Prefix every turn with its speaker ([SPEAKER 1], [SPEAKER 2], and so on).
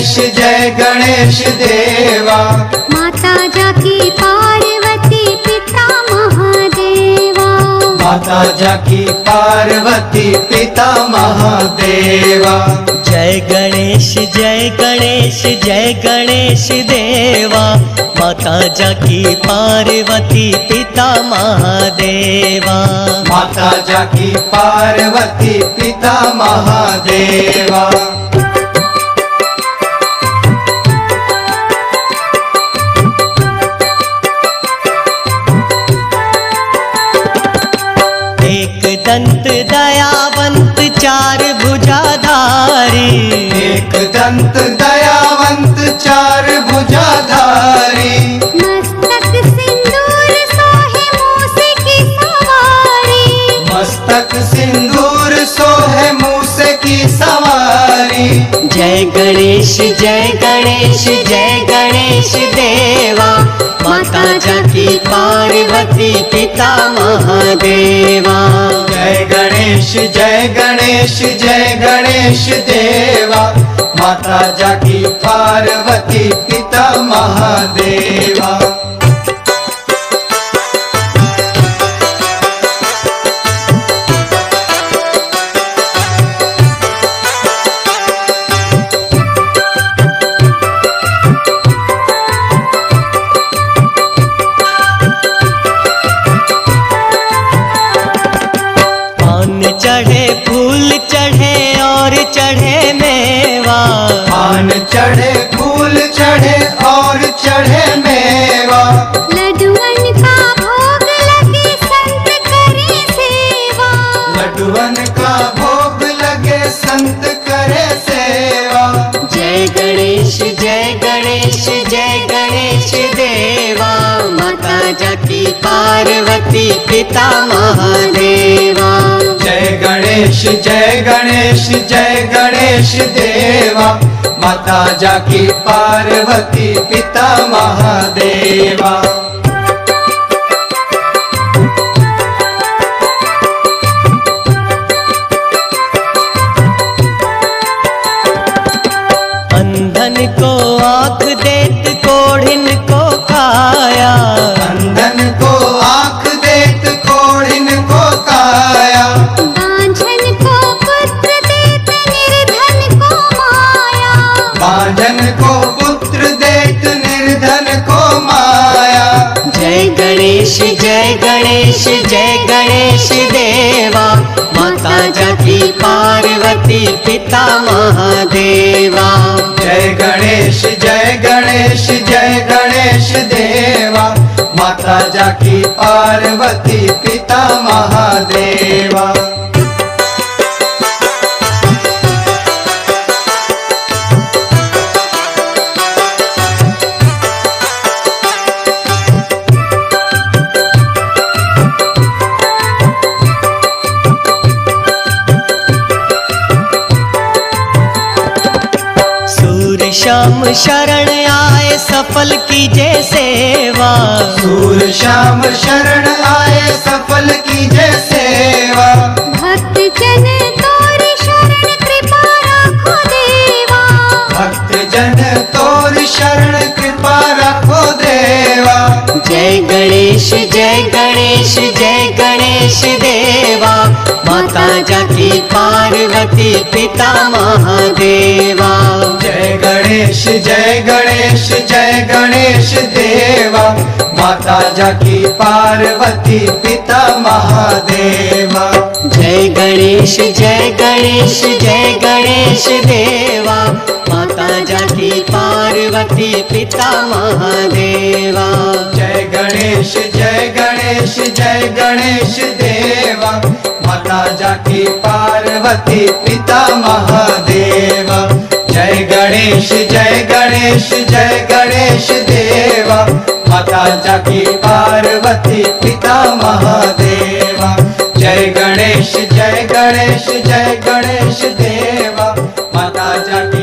[SPEAKER 1] गणेश जय गणेश देवा।
[SPEAKER 2] माता जाकी पार्वती पिता महादेवा।
[SPEAKER 1] माता जाकी पार्वती पिता महादेवा।
[SPEAKER 3] जय गणेश जय गणेश जय गणेश देवा। माता जाकी पार्वती पिता महादेवा।
[SPEAKER 1] माता जाकी पार्वती पिता महादेवा।
[SPEAKER 3] एक दंत दयावंत चार भुजाधारी।
[SPEAKER 1] एक दंत दयावंत चार भुजाधारी।
[SPEAKER 2] मस्तक सिंदूर सोहे मूसे की सवारी।
[SPEAKER 1] मस्तक सिंदूर सोहे मूसे की सवारी।
[SPEAKER 3] जय गणेश जय गणेश जय गणेश देवा। माता जाकी पार्वती पिता महादेवा।
[SPEAKER 1] जय गणेश जय गणेश जय गणेश देवा। माता जाकी पार्वती पिता महादेवा।
[SPEAKER 3] चढ़े फूल चढ़े और चढ़े मेवा।
[SPEAKER 1] पान चढ़े फूल चढ़े और चढ़े मेवा।
[SPEAKER 2] लड्डुअन का भोग लगे संत करे सेवा।
[SPEAKER 1] लड्डुअन का भोग लगे संत करे सेवा।
[SPEAKER 3] जय गणेश जय गणेश जय गणेश देवा। माता जाकी पार्वती पिता महादेवा।
[SPEAKER 1] जय गणेश जय गणेश जय गणेश देवा। माता जाकी पार्वती पिता महादेवा।
[SPEAKER 3] अंधन को आँख देत कोढ़िन को खाया।
[SPEAKER 1] अंधन को आँख देत कोढ़िन को काया।
[SPEAKER 2] बांझन को पुत्र देत निर्धन को माया।
[SPEAKER 1] बांझन को पुत्र देत निर्धन को माया।
[SPEAKER 3] जय गणेश जय गणेश जय गणेश देवा। माता जाकी पार्वती पिता महादेवा।
[SPEAKER 1] जय गणेश जय गणेश जय गणेश देवा। माता जाकी पार्वती पिता महादेवा।
[SPEAKER 3] श्याम शरण आए सफल कीजे सेवा।
[SPEAKER 1] सूर श्याम शरण आए सफल कीजे सेवा।
[SPEAKER 2] भक्त जन तोर शरण कृपा राखो देवा।
[SPEAKER 1] भक्त जन तोर शरण कृपा रखो देवा।
[SPEAKER 3] जय गणेश जय गणेश जय गणेश देवा। माता जाकी पार्वती पिता महादेवा।
[SPEAKER 1] जय गणेश जय गणेश जय गणेश देवा। माता जाकी पार्वती पिता महादेवा।
[SPEAKER 3] जय गणेश जय गणेश जय गणेश देवा। माता जाकी पार्वती पिता महादेवा।
[SPEAKER 1] जय गणेश जय गणेश जय गणेश देवा। माता जाकी पार्वती पिता महादेवा। जय गणेश जय गणेश जय गणेश देवा। माता जाकी पार्वती पिता महादेवा। जय गणेश जय गणेश जय गणेश देवा। माता जाकी